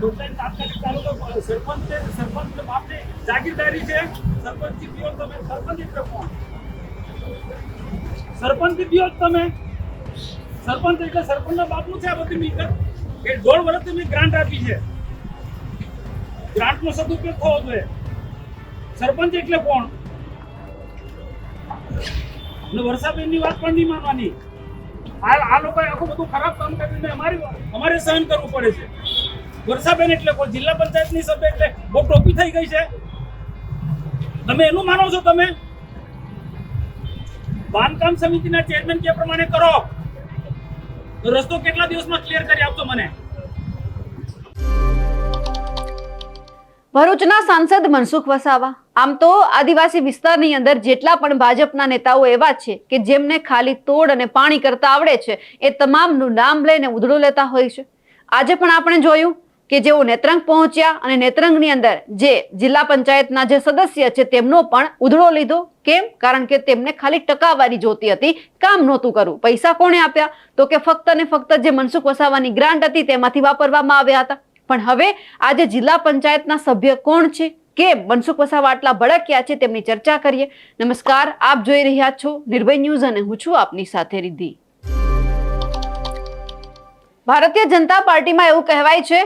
Total તાત્કાલિક તાલુકા સરપંચ બાપની જાગીરદારી છે. સરપંચ પીઓ તમે સરપંચ એટલે કોણ? સરપંચ પીઓ તમે સરપંચ એટલે સરપંચના બાપનું છે આ બધી મિલકત. એ 1.5 વર્ષથી મેં ગ્રાન્ટ આપી છે. ગ્રાન્ટનો સદુપયોગ થવો જોઈએ. સરપંચ એટલે કોણ? અને વર્ષાબેનની વાત પણ નહીં માનવાની. આ લોકોએ આખું બધું ખરાબ કામ કરીને અમારે સહન કરવું પડે છે. વર્ષાબેન એટલે કોઈ જિલ્લા પંચાયતની સભ્ય એટલે બહુ ટોપી થઈ ગઈ છે. તમે એનું માનો છો? તમે બાંધકામ સમિતિના ચેરમેન કે પ્રમાણે કરો તો રસ્તો કેટલા દિવસમાં ક્લિયર કરી આપજો મને. ભરૂચના સાંસદ મનસુખ વસાવા આમ તો આદિવાસી વિસ્તારની અંદર જેટલા પણ ભાજપના નેતાઓ એવા છે કે જેમને ખાલી તોડ અને પાણી કરતા આવડે છે એ તમામનું નામ લઈને ઉધડો લેતા હોય છે. આજે પણ આપણે જોયું કે જેઓ નેત્રંગ પહોંચ્યા અને નેત્રંગની અંદર જે જિલ્લા પંચાયતના જે સદસ્ય છે તેમનો પણ ઉધડો લીધો. કેમ? કારણ કે તેમને ખાલી ટકાવારી જોતી હતી, કામ નહોતું કરવું. પૈસા કોણે આપ્યા? તો કે ફક્ત ને ફક્ત જે મનસુખ વસાવાની ગ્રાન્ટ હતી તેમાંથી વાપરવામાં આવ્યા હતા. પણ હવે આજે જિલ્લા પંચાયતના સભ્ય કોણ છે, કેમ મનસુખ વસાવા આટલા ભડક્યા છે, તેમની ચર્ચા કરીએ. નમસ્કાર, આપ જોઈ રહ્યા છો નિર્ભય ન્યૂઝ અને હું છું આપની સાથે રિદ્ધિ. ભારતીય જનતા પાર્ટીમાં એવું કહેવાય છે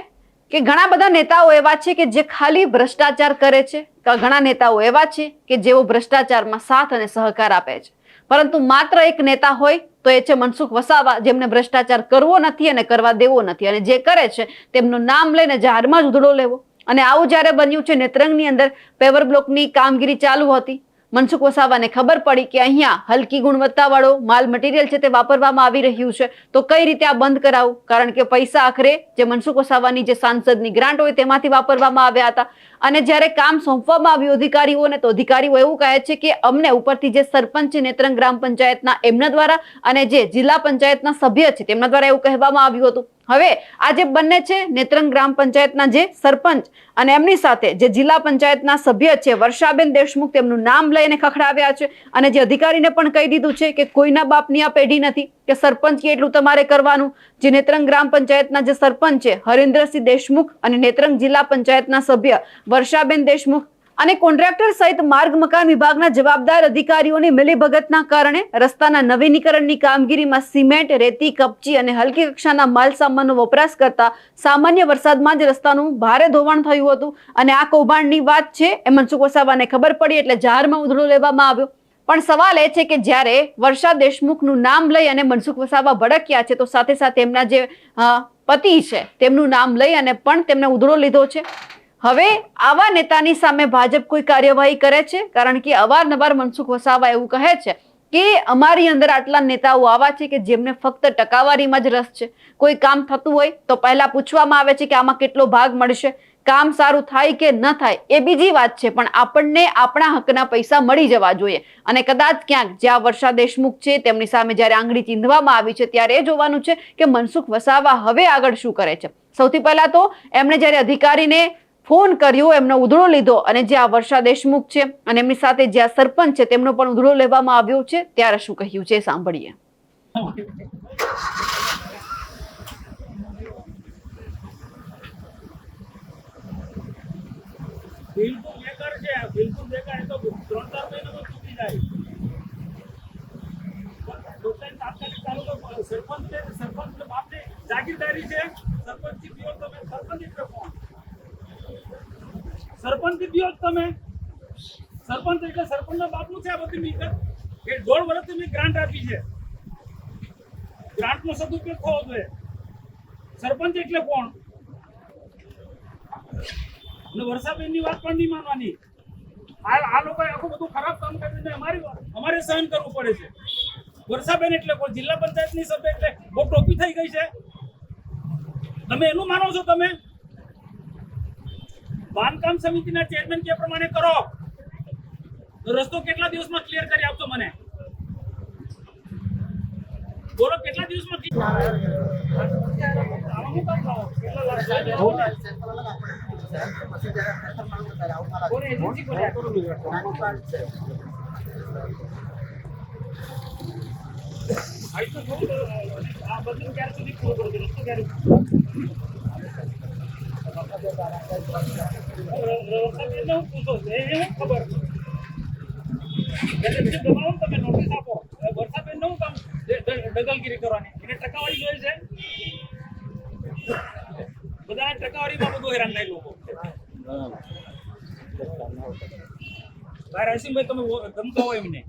કે ઘણા બધા નેતાઓ એવા છે કે જે ખાલી ભ્રષ્ટાચાર કરે છે. ઘણા નેતાઓ એવા છે કે જેઓ ભ્રષ્ટાચારમાં સાથ અને સહકાર આપે છે. પરંતુ માત્ર એક નેતા હોય તો એ છે મનસુખ વસાવા, જેમને ભ્રષ્ટાચાર કરવો નથી અને કરવા દેવો નથી, અને જે કરે છે તેમનું નામ લઈને જાહેરમાં જ ઉધડો લેવો. અને આવું જ્યારે બન્યું છે નેત્રંગની અંદર પેવર બ્લોકની કામગીરી ચાલુ હતી. મનસુખ વસાવાને ખબર પડી કે અહીંયા હલકી ગુણવત્તાવાળો માલ મટીરિયલ છે તે વાપરવામાં આવી રહ્યું છે, તો કઈ રીતે આ બંધ કરાવું? કારણ કે પૈસા આખરે જે મનસુખ વસાવાની જે સાંસદની ગ્રાન્ટ હોય તેમાંથી વાપરવામાં આવ્યા હતા. અને જ્યારે કામ સોંપવામાં આવ્યું અધિકારીઓને, તો અધિકારીઓ એવું કહે છે કે અમને ઉપરથી જે સરપંચ નેત્રંગ ગ્રામ પંચાયતના એમના દ્વારા અને જે જિલ્લા પંચાયતના સભ્ય છે તેમના દ્વારા એવું કહેવામાં આવ્યું હતું. હવે આ જે બંને છે નેત્રંગ ગ્રામ પંચાયતના જે સરપંચ અને એમની સાથે જે જિલ્લા પંચાયતના સભ્ય છે વર્ષાબેન દેશમુખ, તેમનું નામ લઈને ખખડાવ્યા છે. અને જે અધિકારીને પણ કહી દીધું છે કે કોઈના બાપની આ પેઢી નથી કે સરપંચ કે એટલું તમારે કરવાનું. જે નેત્રંગ ગ્રામ પંચાયતના જે સરપંચ છે હરિન્દ્રસિંહ દેશમુખ અને નેત્રંગ જિલ્લા પંચાયતના સભ્ય વર્ષાબેન દેશમુખ અને કોન્ટ્રાક્ટર સહિત માર્ગ મકાન વિભાગના જવાબદાર અધિકારીઓની મિલીભગતના કારણે રસ્તાના નવીનીકરણની કામગીરીમાં સિમેન્ટ, રેતી, કપચી અને હલકી કક્ષાના માલ સામાનનો વપરાશ કરતા સામાન્ય વરસાદમાં જ રસ્તાનું ભારે ધોવાણ થયું હતું. અને આ કૌભાંડની વાત છે એ મનસુખ વસાવાને ખબર પડી એટલે જાહેરમાં ઉધડો લેવામાં આવ્યો. પણ સવાલ એ છે કે જ્યારે વર્ષા દેશમુખનું નામ લઈ અને મનસુખ વસાવા ભડક્યા છે, તો સાથે સાથે એમના જે પતિ છે તેમનું નામ લઈ અને પણ તેમને ઉધડો લીધો છે. હવે આવા નેતાની સામે ભાજપ કોઈ કાર્યવાહી કરે છે? કારણ કે અવારનવાર મનસુખ વસાવા એવું કહે છે કે અમારી અંદર આટલા નેતાઓ આવા છે કે જેમને ફક્ત ટકાવારીમાં જ રસ છે. કોઈ કામ થતું હોય તો પહેલા પૂછવામાં આવે છે કે આમાં કેટલો ભાગ મળશે. કામ સારું થાય કે ન થાય એ બીજી વાત છે, પણ આપણને આપણા હકના પૈસા મળી જવા જોઈએ. અને કદાચ ક્યાંક જ્યાં વર્ષા દેશમુખ છે તેમની સામે જ્યારે આંગળી ચીંધવામાં આવી છે ત્યારે એ જોવાનું છે કે મનસુખ વસાવા હવે આગળ શું કરે છે. સૌથી પહેલા તો એમણે જ્યારે અધિકારીને ફોન કર્યો, એમનો ઉધડો લીધો અને જે આ વર્ષા દેશમુખ છે અને એમની સાથે જે આ સરપંચ છે તેમનો પણ ઉધડો લેવામાં આવ્યો છે, ત્યારે શું કહ્યું છે સાંભળીએ. બિલકુલ બેકાર છે, બિલકુલ બેકાર. એ તો 3-4 મહિનામાં તૂટી જાય. ટોટલ તાત્કાલિક તાલુકા સરપંચ બાપની જાગીરદારી છે. સરપંચ પીઓ તમે સરપંચ એટલે કોણ? સરપંચ પીઓ તમે સરપંચ એટલે સરપંચના બાપનું છે આ બધી મિલકત. એ 1.5 વર્ષથી મેં ગ્રાન્ટ આપી છે. ગ્રાન્ટનો સદુપયોગ થવો જોઈએ. સરપંચ એટલે કોણ? અને વર્ષાબેનની વાત પણ નહીં માનવાની. આ લોકોએ આખું બધું ખરાબ કામ કરીને અમારે સહન કરવું પડે છે. વર્ષાબેન એટલે કોઈ જિલ્લા પંચાયતની સભ્ય એટલે બહુ ટોપી થઈ ગઈ છે. તમે એનું માનો છો? તમે બાંધકામ સમિતિના ચેરમેન કે પ્રમાણે કરો તો રસ્તો કેટલા દિવસમાં ક્લિયર કરી આપજો મને. બોલો કેટલા દિવસમાં આ બધું ક્યારે સુધી પૂરું કરજો? રસ્તો ક્યારે વર્ષાબેનને હું પૂછો છું, એને શું ખબર? એટલે દબાવો ને તમે નોટિસ આપો. વર્ષાબેનને શું કામ દગલગીરી કરવાની? એને ટકાવારી જોઈએ છે. બધાને ટકાવારીમાં બધું હેરાન થાય લોકો. ભાઈ રાયસિંહભાઈ, તમે ધમકાવો એમને,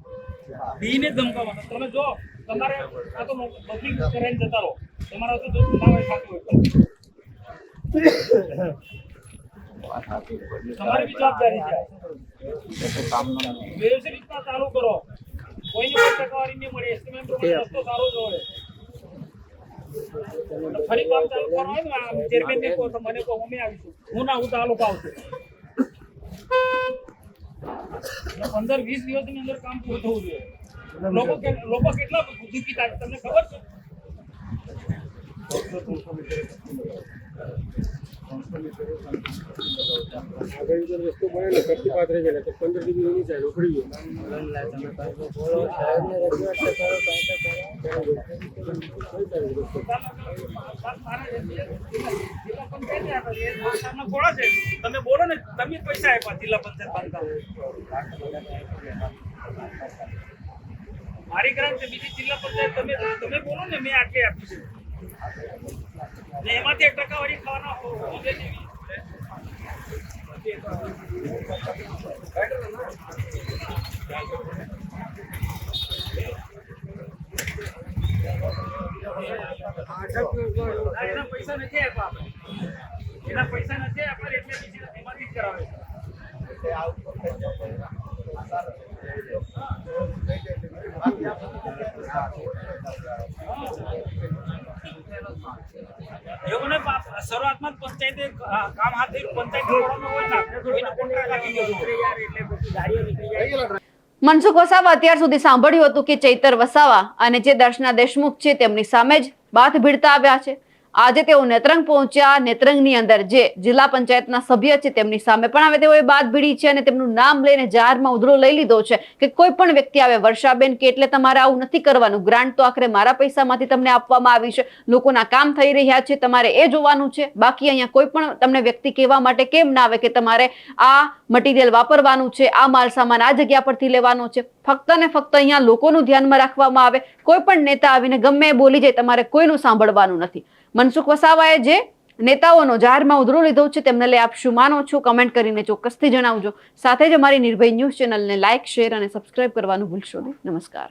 દીને ધમકાવવાનો. તમે જો તમારે આ તો બદલી કરીને જતા રહો, તમારા તો જો ના થતું હોય તમારી બી જવાબદારી છે. વ્યવસ્થિત રીતના ચાલુ કરો. કોઈને કોઈ ટકાવારી નહીં મળે. એસ્ટિમેટ પ્રમાણે રસ્તો સારો જ હોય. ફરી કામ ચાલુ કરવાનું હોય ને, ચેરમેન ને કહો તો મને કહો, અમે આવીશું. હું ના હું તો આ લોકો આવશે. 15-20 દિવસની અંદર કામ પૂરું થવું જોઈએ. લોકો કેટલા દુઃખી થાય તમને ખબર છે? વસ્તુ મળે ને કરતી પાત્ર ગયેલા તો 15 ડિગ્રી નીચે ઉખડી ગયો. તમે બોલો ને, તમે પૈસા આપ્યા જિલ્લા પંચાયત બાંધકામ. મારી ગ્રાન્ટ છે, બીજી જિલ્લા પંચાયત તમે બોલો ને, મેં આટલી આપી છે ને એમાંથી 1% ખાવાના હોદે જેવી. એના પૈસા નથી આપ્યા આપણે. એના પૈસા નથી આપ્યા એટલે બીજી એમાંથી જ કરાવે છે. એવું ને શરૂઆતમાં જ પંચાયતે કામ હાથ ધર્યું, પંચાયત જોડવાનું હોય ને કોઈનો કોન્ટ્રાક્ટ આપી દીધો એટલે પછી ગાડીઓ નીકળી જાય. મનસુખ વસાવા અત્યાર સુધી સાંભળ્યું હતું કે ચૈતર વસાવા અને જે દર્શના દેશમુખ છે તેમની સામે જ બાથ ભીડતા આવ્યા છે. આજે તેઓ નેત્રંગ પહોંચ્યા. નેત્રંગની અંદર જે જિલ્લા પંચાયતના સભ્ય છે તેમની સામે પણ હવે તેઓએ બાથ ભીડી છે અને તેમનું નામ લઈને જાહેરમાં ઉધરો લઈ લીધો છે કે કોઈ પણ વ્યક્તિ આવે, વર્ષાબેન કે એટલે તમારે આવું નથી કરવાનું. ગ્રાન્ટ તો આખરે મારા પૈસામાંથી તમને આપવામાં આવી છે. લોકોના કામ થઈ રહ્યા છે, તમારે એ જોવાનું છે. બાકી અહીંયા કોઈ પણ તમને વ્યક્તિ કહેવા માટે કેમ ના આવે કે તમારે આ મટીરિયલ વાપરવાનું છે, આ માલ સામાન આ જગ્યા પરથી લેવાનો છે. ફક્ત ને ફક્ત અહીંયા લોકોનું ધ્યાનમાં રાખવામાં આવે. કોઈ પણ નેતા આવીને ગમે એ બોલી જાય, તમારે કોઈનું સાંભળવાનું નથી. મનસુખ વસાવાએ જે નેતાઓનો જાહેરમાં ઉધરો લીધો છે તેમને લઈ આપ શું માનો છો? કમેન્ટ કરીને ચોક્કસથી જણાવજો. સાથે જ અમારી નિર્ભય ન્યૂઝ ચેનલને લાઇક, શેર અને સબસ્ક્રાઇબ કરવાનું ભૂલશો નહીં. નમસ્કાર.